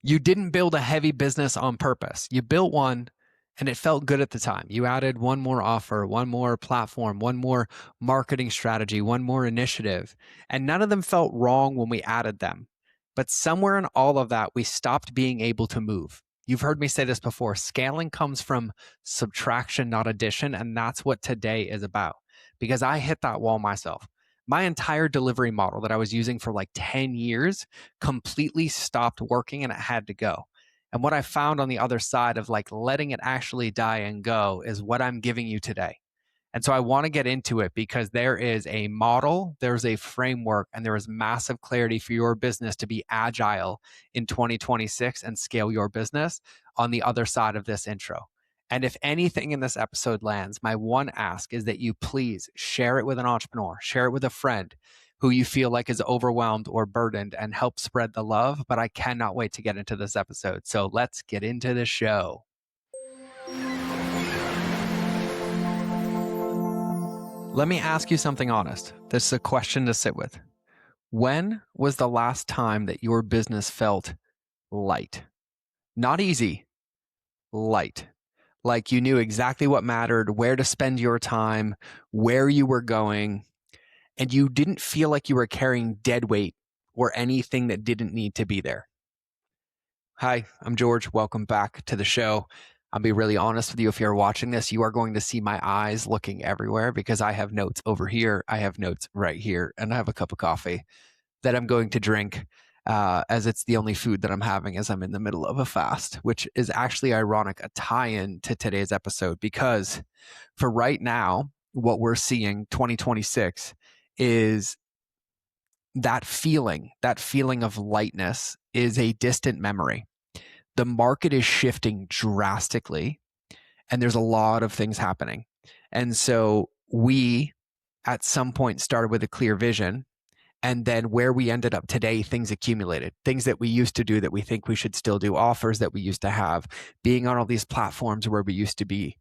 You didn't build a heavy business on purpose. You built one and it felt good at the time. You added one more offer, one more platform, one more marketing strategy, one more initiative, and none of them felt wrong when we added them. But somewhere in all of that, we stopped being able to move. You've heard me say this before. Scaling comes from subtraction, not addition. And that's what today is about because I hit that wall myself. My entire delivery model that I was using for like 10 years completely stopped working and it had to go. And what I found on the other side of like letting it actually die and go is what I'm giving you today. And so I want to get into it because there is a model, there's a framework, and there is massive clarity for your business to be agile in 2026 and scale your business on the other side of this intro. And if anything in this episode lands, my one ask is that you please share it with an entrepreneur, share it with a friend who you feel like is overwhelmed or burdened and help spread the love. But I cannot wait to get into this episode. So let's get into the show. Let me ask you something honest. This is a question to sit with. When was the last time that your business felt light? Not easy, light. Like you knew exactly what mattered, where to spend your time, where you were going, and you didn't feel like you were carrying dead weight or anything that didn't need to be there. Hi, I'm George. Welcome back to the show. I'll be really honest with you. If you're watching this, you are going to see my eyes looking everywhere because I have notes over here. I have notes right here, and I have a cup of coffee that I'm going to drink as it's the only food that I'm having as I'm in the middle of a fast, which is actually ironic, a tie-in to today's episode, because for right now, what we're seeing 2026 is that feeling of lightness is a distant memory. The market is shifting drastically and there's a lot of things happening. And so we at some point started with a clear vision. And then where we ended up today, things accumulated, things that we used to do that we think we should still do, offers that we used to have, being on all these platforms where we used to be.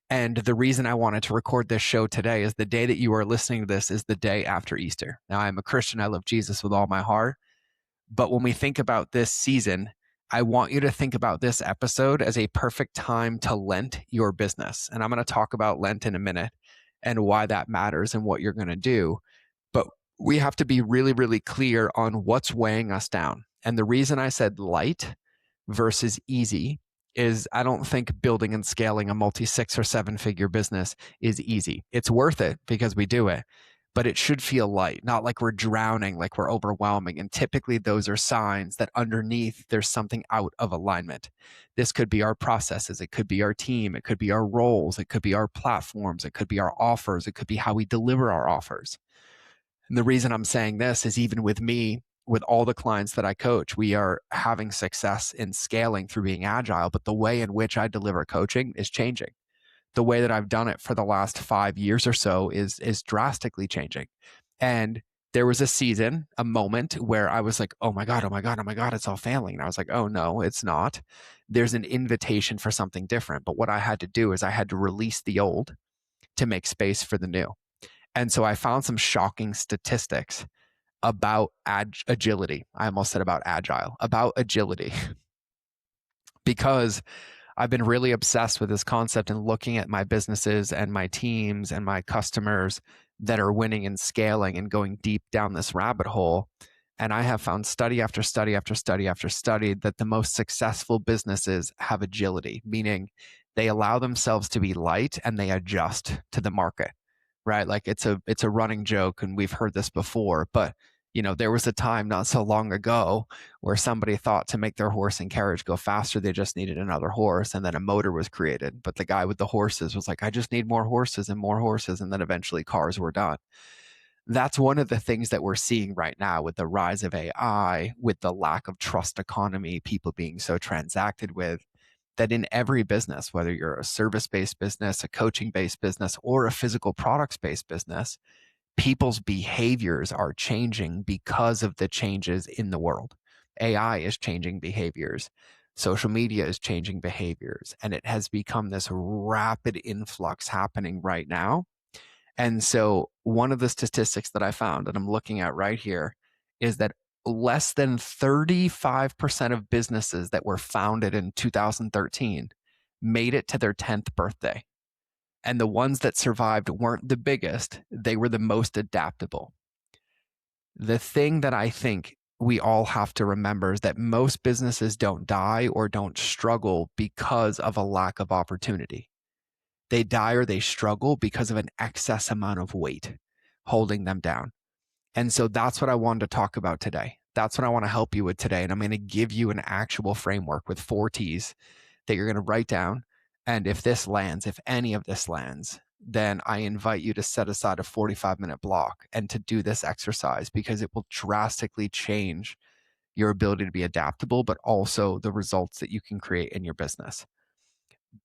And the reason I wanted to record this show today is the day that you are listening to this is the day after Easter. Now, I'm a Christian. I love Jesus with all my heart. But when we think about this season, I want you to think about this episode as a perfect time to Lent your business. And I'm going to talk about Lent in a minute and why that matters and what you're going to do. But we have to be really, really clear on what's weighing us down. And the reason I said light versus easy is I don't think building and scaling a multi 6 or 7 figure business is easy. It's worth it because we do it, but it should feel light, not like we're drowning, like we're overwhelming. And typically those are signs that underneath there's something out of alignment. This could be our processes. It could be our team. It could be our roles. It could be our platforms. It could be our offers. It could be how we deliver our offers. And the reason I'm saying this is even with me, with all the clients that I coach, we are having success in scaling through being agile, but the way in which I deliver coaching is changing. The way that I've done it for the last 5 years or so is drastically changing. And there was a season, a moment where I was like, oh my God, oh my God, oh my God, it's all failing. And I was like, oh no, it's not. There's an invitation for something different. But what I had to do is I had to release the old to make space for the new. And so I found some shocking statistics about agility. I almost said about agile, about agility, because I've been really obsessed with this concept and looking at my businesses and my teams and my customers that are winning and scaling and going deep down this rabbit hole. And I have found study after study after study after study that the most successful businesses have agility, meaning they allow themselves to be light and they adjust to the market, right? Like it's a running joke and we've heard this before, but there was a time not so long ago where somebody thought to make their horse and carriage go faster, they just needed another horse. And then a motor was created. But the guy with the horses was like, I just need more horses and more horses. And then eventually cars were done. That's one of the things that we're seeing right now with the rise of AI, with the lack of trust economy, people being so transacted with, that in every business, whether you're a service-based business, a coaching-based business, or a physical products-based business, people's behaviors are changing because of the changes in the world. AI is changing behaviors. Social media is changing behaviors. And it has become this rapid influx happening right now. And so one of the statistics that I found, and I'm looking at right here, is that less than 35% of businesses that were founded in 2013 made it to their 10th birthday. And the ones that survived weren't the biggest, they were the most adaptable. The thing that I think we all have to remember is that most businesses don't die or don't struggle because of a lack of opportunity. They die or they struggle because of an excess amount of weight holding them down. And so that's what I wanted to talk about today. That's what I want to help you with today. And I'm going to give you an actual framework with 4 T's that you're going to write down. And if this lands, if any of this lands, then I invite you to set aside a 45-minute block and to do this exercise, because it will drastically change your ability to be adaptable, but also the results that you can create in your business.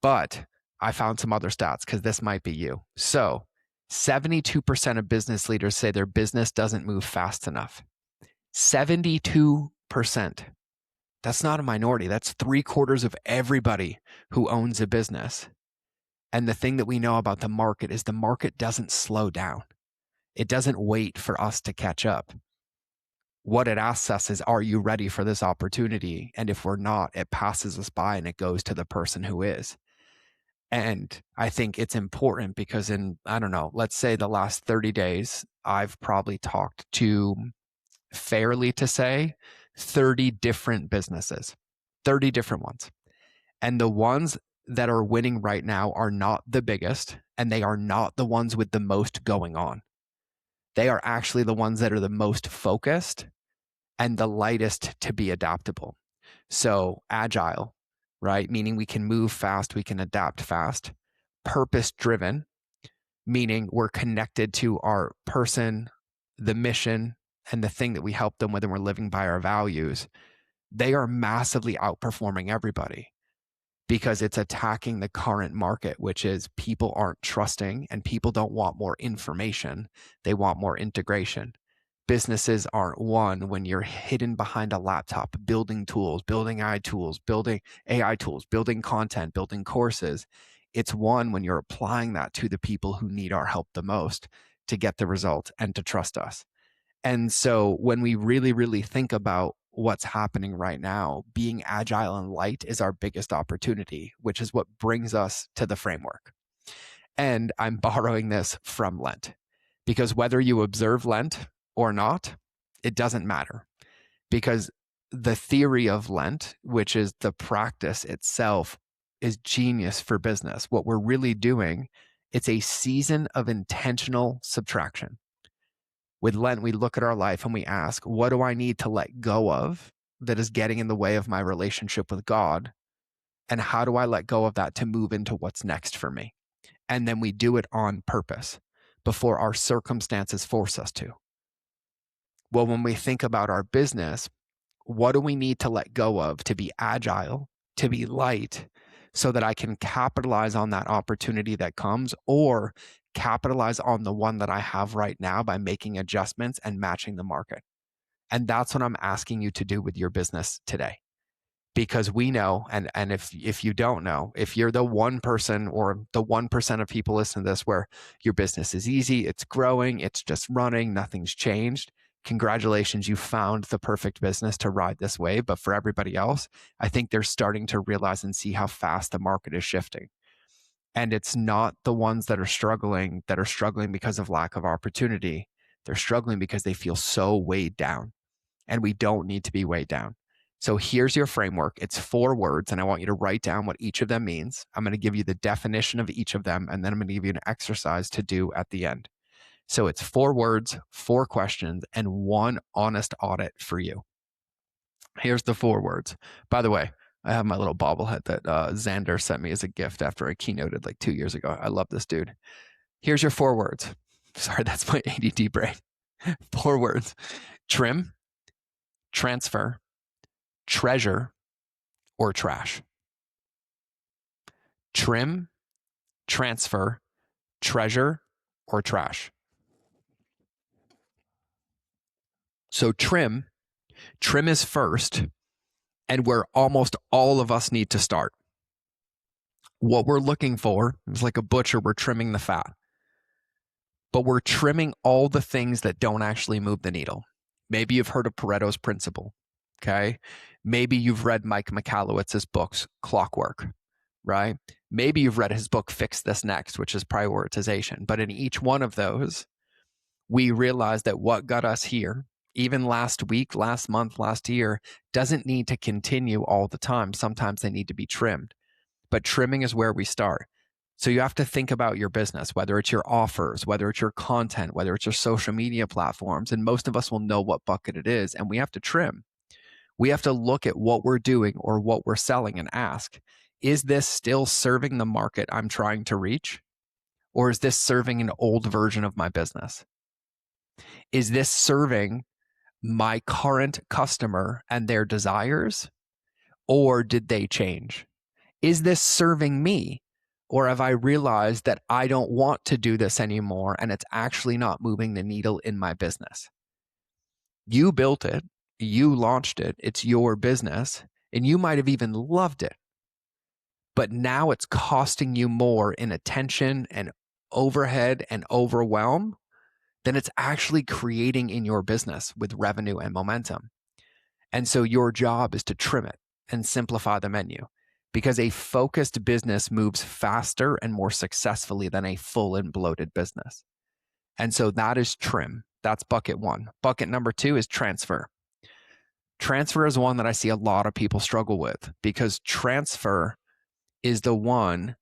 But I found some other stats because this might be you. So 72% of business leaders say their business doesn't move fast enough. 72%. That's not a minority. That's 3/4 of everybody who owns a business. And the thing that we know about the market is the market doesn't slow down. It doesn't wait for us to catch up. What it asks us is, are you ready for this opportunity? And if we're not, it passes us by and it goes to the person who is. And I think it's important because in, I don't know, let's say the last 30 days, I've probably talked to, fairly to say, 30 different businesses, 30 different ones. And the ones that are winning right now are not the biggest, and they are not the ones with the most going on. They are actually the ones that are the most focused and the lightest to be adaptable. So agile, right? Meaning we can move fast, we can adapt fast. Purpose driven, meaning we're connected to our person, the mission, and the thing that we help them with, and we're living by our values. They are massively outperforming everybody because it's attacking the current market, which is people aren't trusting and people don't want more information. They want more integration. Businesses aren't won when you're hidden behind a laptop, building tools, building AI tools, building content, building courses. It's won when you're applying that to the people who need our help the most to get the result and to trust us. And so when we really, really think about what's happening right now, being agile and light is our biggest opportunity, which is what brings us to the framework. And I'm borrowing this from Lent, because whether you observe Lent or not, it doesn't matter, because the theory of Lent, which is the practice itself, is genius for business. What we're really doing, it's a season of intentional subtraction. With Lent, we look at our life and we ask, what do I need to let go of that is getting in the way of my relationship with God? And how do I let go of that to move into what's next for me? And then we do it on purpose before our circumstances force us to. Well, when we think about our business, what do we need to let go of to be agile, to be light, so that I can capitalize on that opportunity that comes, or capitalize on the one that I have right now by making adjustments and matching the market? And that's what I'm asking you to do with your business today. Because we know, and if you don't know, if you're the 1% or the 1% of people listening to this where your business is easy, it's growing, it's just running, nothing's changed, congratulations, you found the perfect business to ride this wave. But for everybody else, I think they're starting to realize and see how fast the market is shifting. And it's not the ones that are struggling because of lack of opportunity. They're struggling because they feel so weighed down, and we don't need to be weighed down. So here's your framework. It's 4 words, and I want you to write down what each of them means. I'm going to give you the definition of each of them, and then I'm going to give you an exercise to do at the end. So it's 4 words, 4 questions, and 1 honest audit for you. Here's the 4 words. By the way, I have my little bobblehead that Xander sent me as a gift after I keynoted like 2 years ago. I love this dude. Here's your 4 words. Sorry, that's my ADD brain. 4 words. Trim, transfer, treasure, or trash. Trim, transfer, treasure, or trash. So trim is first, and where almost all of us need to start. What we're looking for is like a butcher, we're trimming the fat, but we're trimming all the things that don't actually move the needle. Maybe you've heard of Pareto's principle. Okay. Maybe you've read Mike Michalowicz's books, Clockwork, right? Maybe you've read his book, Fix This Next, which is prioritization. But in each one of those, we realize that what got us here, even last week, last month, last year, doesn't need to continue all the time. Sometimes they need to be trimmed. But trimming is where we start. So you have to think about your business, whether it's your offers, whether it's your content, whether it's your social media platforms. And most of us will know what bucket it is, and we have to trim. We have to look at what we're doing or what we're selling and ask, is this still serving the market I'm trying to reach? Or is this serving an old version of my business? Is this serving my current customer and their desires? Or did they change? Is this serving me? Or have I realized that I don't want to do this anymore and it's actually not moving the needle in my business? You built it, you launched it, it's your business, and you might have even loved it. But now it's costing you more in attention and overhead and overwhelm than it's actually creating in your business with revenue and momentum. And so your job is to trim it and simplify the menu, because a focused business moves faster and more successfully than a full and bloated business. And so that is trim. That's bucket one. Bucket number two is transfer. Transfer is one that I see a lot of people struggle with, because transfer is the one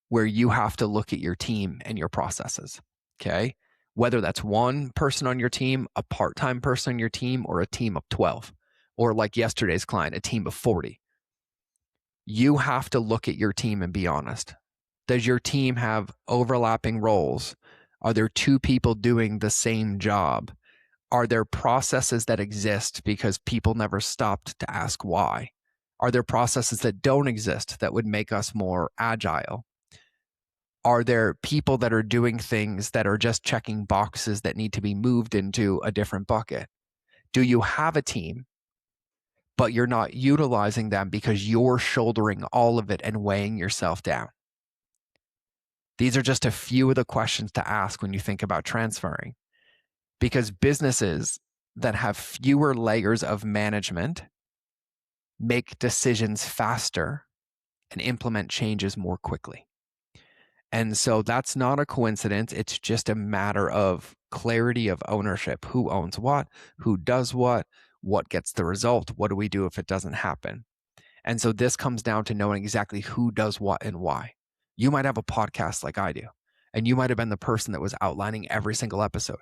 where you have to look at your team and your processes. Okay. Whether that's one person on your team, a part-time person on your team, or a team of 12, or like yesterday's client, a team of 40. You have to look at your team and be honest. Does your team have overlapping roles? Are there two people doing the same job? Are there processes that exist because people never stopped to ask why? Are there processes that don't exist that would make us more agile? Are there people that are doing things that are just checking boxes that need to be moved into a different bucket? Do you have a team, but you're not utilizing them because you're shouldering all of it and weighing yourself down? These are just a few of the questions to ask when you think about transferring, because businesses that have fewer layers of management make decisions faster and implement changes more quickly. And so that's not a coincidence. It's just a matter of clarity of ownership. Who owns what? Who does what? What gets the result? What do we do if it doesn't happen? And so this comes down to knowing exactly who does what and why. You might have a podcast like I do, and you might have been the person that was outlining every single episode.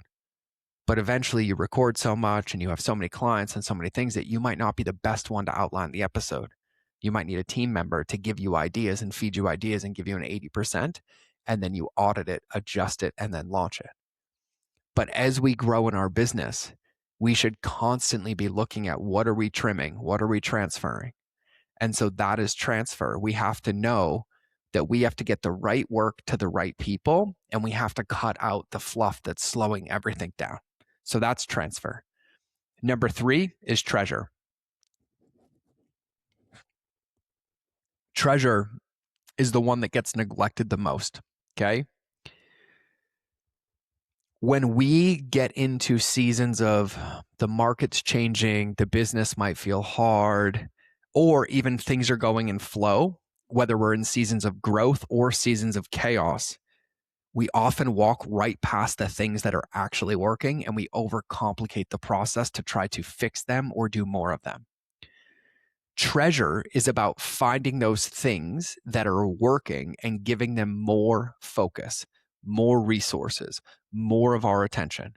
But eventually you record so much and you have so many clients and so many things that you might not be the best one to outline the episode. You might need a team member to give you ideas and feed you ideas and give you an 80%, and then you audit it, adjust it, and then launch it. But as we grow in our business, we should constantly be looking at, what are we trimming? What are we transferring? And so that is transfer. We have to know that we have to get the right work to the right people, and we have to cut out the fluff that's slowing everything down. So that's transfer. Number three is treasure. Treasure is the one that gets neglected the most. Okay. When we get into seasons of the market's changing, the business might feel hard, or even things are going in flow, whether we're in seasons of growth or seasons of chaos, we often walk right past the things that are actually working, and we overcomplicate the process to try to fix them or do more of them. Treasure is about finding those things that are working and giving them more focus, more resources, more of our attention.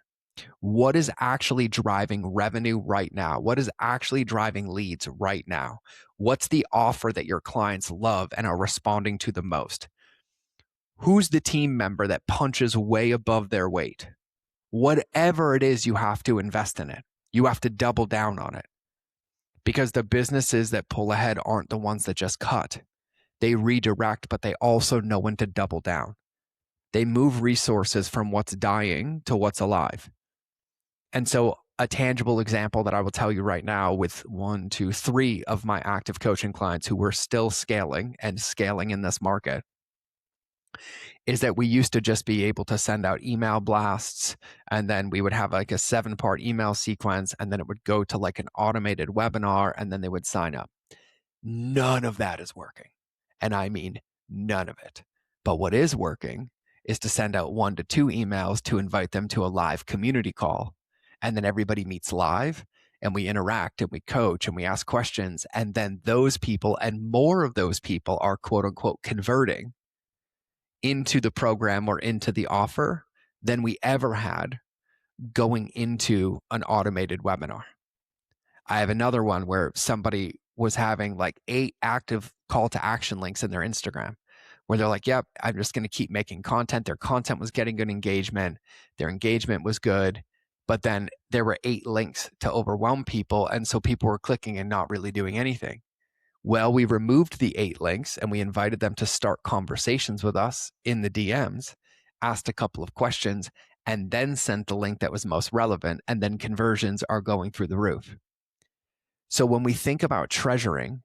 What is actually driving revenue right now? What is actually driving leads right now? What's the offer that your clients love and are responding to the most? Who's the team member that punches way above their weight? Whatever it is, you have to invest in it. You have to double down on it. Because the businesses that pull ahead aren't the ones that just cut. They redirect, but they also know when to double down. They move resources from what's dying to what's alive. And so a tangible example that I will tell you right now, with 1, 2, 3 of my active coaching clients who were still scaling and scaling in this market, is that we used to just be able to send out email blasts, and then we would have like a 7-part email sequence, and then it would go to like an automated webinar, and then they would sign up. None of that is working. And I mean, none of it. But what is working is to send out 1 to 2 emails to invite them to a live community call. And then everybody meets live and we interact and we coach and we ask questions. And then those people and more of those people are quote unquote converting into the program or into the offer than we ever had going into an automated webinar. I have another one where somebody was having like 8 active call to action links in their Instagram where they're like, yep, I'm just going to keep making content. Their content was getting good engagement. Their engagement was good. But then there were 8 links to overwhelm people. And so people were clicking and not really doing anything. Well, we removed the 8 links and we invited them to start conversations with us in the DMs, asked a couple of questions, and then sent the link that was most relevant. And then conversions are going through the roof. So when we think about treasuring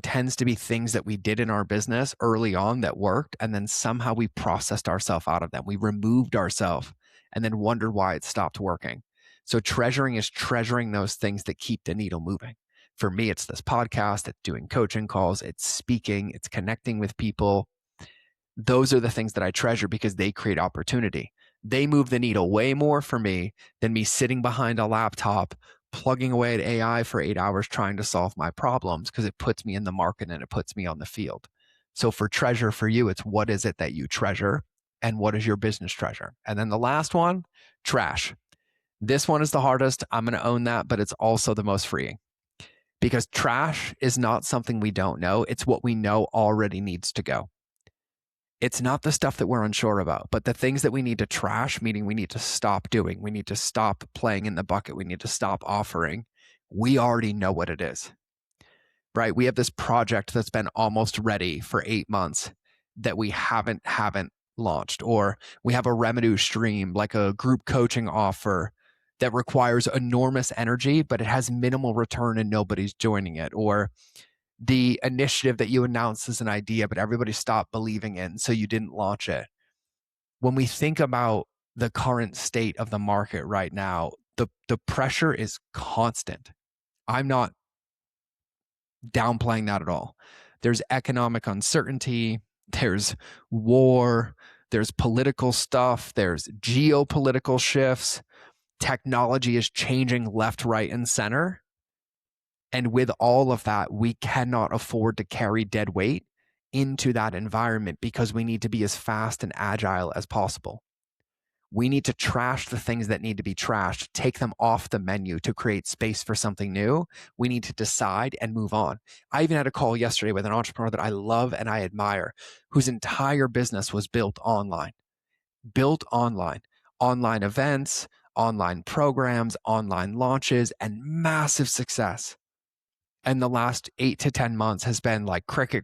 tends to be things that we did in our business early on that worked, and then somehow we processed ourselves out of them. We removed ourselves and then wondered why it stopped working. So treasuring is treasuring those things that keep the needle moving. For me, it's this podcast, it's doing coaching calls, it's speaking, it's connecting with people. Those are the things that I treasure because they create opportunity. They move the needle way more for me than me sitting behind a laptop plugging away at AI for 8 hours trying to solve my problems, because it puts me in the market and it puts me on the field. So for treasure for you, it's what is it that you treasure and what is your business treasure? And then the last one, trash. This one is the hardest. I'm going to own that, but it's also the most freeing because trash is not something we don't know. It's what we know already needs to go. It's not the stuff that we're unsure about, but the things that we need to trash, meaning we need to stop doing, we need to stop playing in the bucket, we need to stop offering. We already know what it is, right? We have this project that's been almost ready for 8 months that we haven't launched, or we have a revenue stream like a group coaching offer that requires enormous energy, but it has minimal return and nobody's joining it, or the initiative that you announced as an idea, but everybody stopped believing in, so you didn't launch it. When we think about the current state of the market right now, the pressure is constant. I'm not downplaying that at all. There's economic uncertainty, there's war, there's political stuff, there's geopolitical shifts. Technology is changing left, right, and center. And with all of that, we cannot afford to carry dead weight into that environment because we need to be as fast and agile as possible. We need to trash the things that need to be trashed, take them off the menu to create space for something new. We need to decide and move on. I even had a call yesterday with an entrepreneur that I love and I admire, whose entire business was built online, online events, online programs, online launches, and massive success. And the last 8 to 10 months has been like cricket.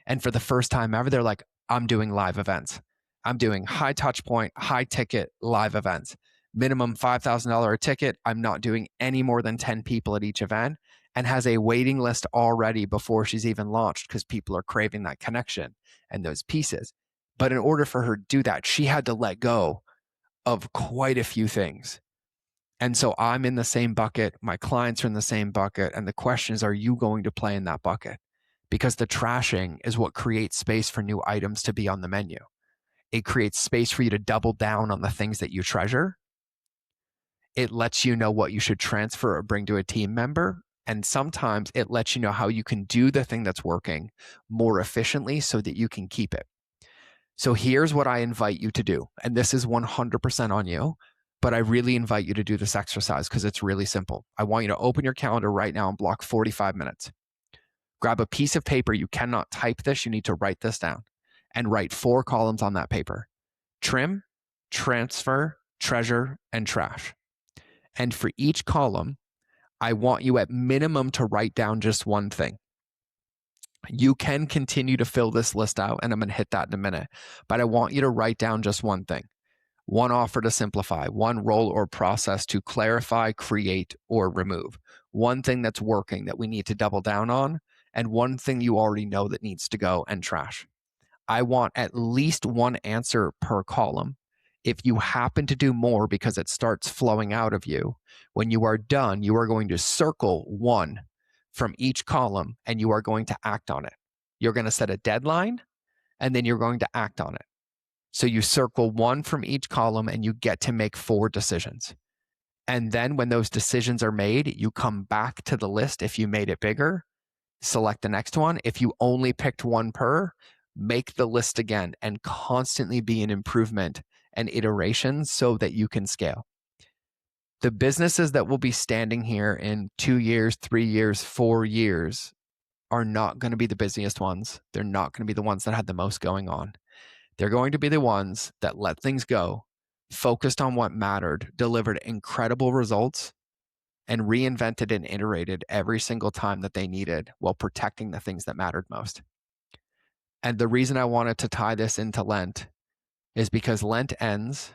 And for the first time ever, they're like, I'm doing live events. I'm doing high touch point, high ticket live events. Minimum $5,000 a ticket. I'm not doing any more than 10 people at each event, and has a waiting list already before she's even launched because people are craving that connection and those pieces. But in order for her to do that, she had to let go of quite a few things. And so I'm in the same bucket. My clients are in the same bucket. And the question is, are you going to play in that bucket? Because the trashing is what creates space for new items to be on the menu. It creates space for you to double down on the things that you treasure. It lets you know what you should transfer or bring to a team member. And sometimes it lets you know how you can do the thing that's working more efficiently so that you can keep it. So here's what I invite you to do. And this is 100% on you. But I really invite you to do this exercise because it's really simple. I want you to open your calendar right now and block 45 minutes. Grab a piece of paper. You cannot type this. You need to write this down and write 4 columns on that paper: trim, transfer, treasure, and trash. And for each column, I want you at minimum to write down just one thing. You can continue to fill this list out, and I'm going to hit that in a minute. But I want you to write down just one thing. One offer to simplify, one role or process to clarify, create, or remove. One thing that's working that we need to double down on, and one thing you already know that needs to go and trash. I want at least one answer per column. If you happen to do more because it starts flowing out of you, when you are done, you are going to circle one from each column and you are going to act on it. You're going to set a deadline and then you're going to act on it. So you circle one from each column and you get to make 4 decisions. And then when those decisions are made, you come back to the list if you made it bigger, select the next one. If you only picked one per, make the list again and constantly be in improvement and iteration so that you can scale. The businesses that will be standing here in 2 years, 3 years, 4 years are not going to be the busiest ones. They're not going to be the ones that had the most going on. They're going to be the ones that let things go, focused on what mattered, delivered incredible results, and reinvented and iterated every single time that they needed while protecting the things that mattered most. And the reason I wanted to tie this into Lent is because Lent ends,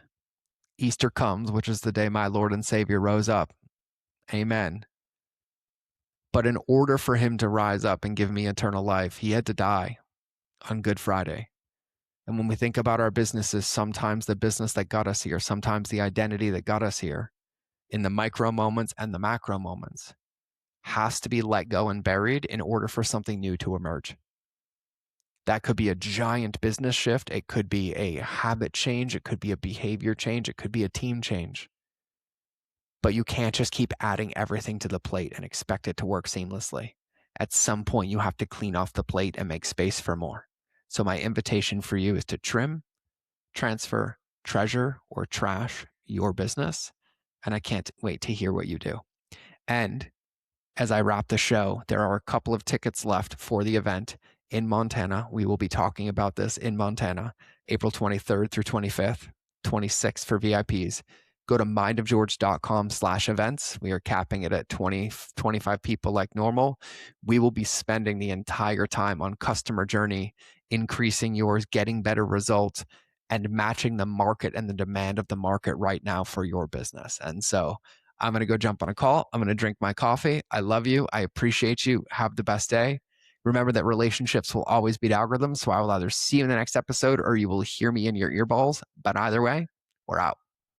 Easter comes, which is the day my Lord and Savior rose up. Amen. But in order for him to rise up and give me eternal life, he had to die on Good Friday. And when we think about our businesses, sometimes the business that got us here, sometimes the identity that got us here, in the micro moments and the macro moments, has to be let go and buried in order for something new to emerge. That could be a giant business shift. It could be a habit change. It could be a behavior change. It could be a team change. But you can't just keep adding everything to the plate and expect it to work seamlessly. At some point, you have to clean off the plate and make space for more. So my invitation for you is to trim, transfer, treasure, or trash your business. And I can't wait to hear what you do. And as I wrap the show, there are a couple of tickets left for the event in Montana. We will be talking about this in Montana, April 23rd through 25th, 26th for VIPs. Go to mindofgeorge.com/events. We are capping it at 20, 25 people like normal. We will be spending the entire time on customer journey, increasing yours, getting better results, and matching the market and the demand of the market right now for your business. And so I'm going to go jump on a call. I'm going to drink my coffee. I love you. I appreciate you. Have the best day. Remember that relationships will always beat algorithms. So I will either see you in the next episode or you will hear me in your earballs. But either way, we're out.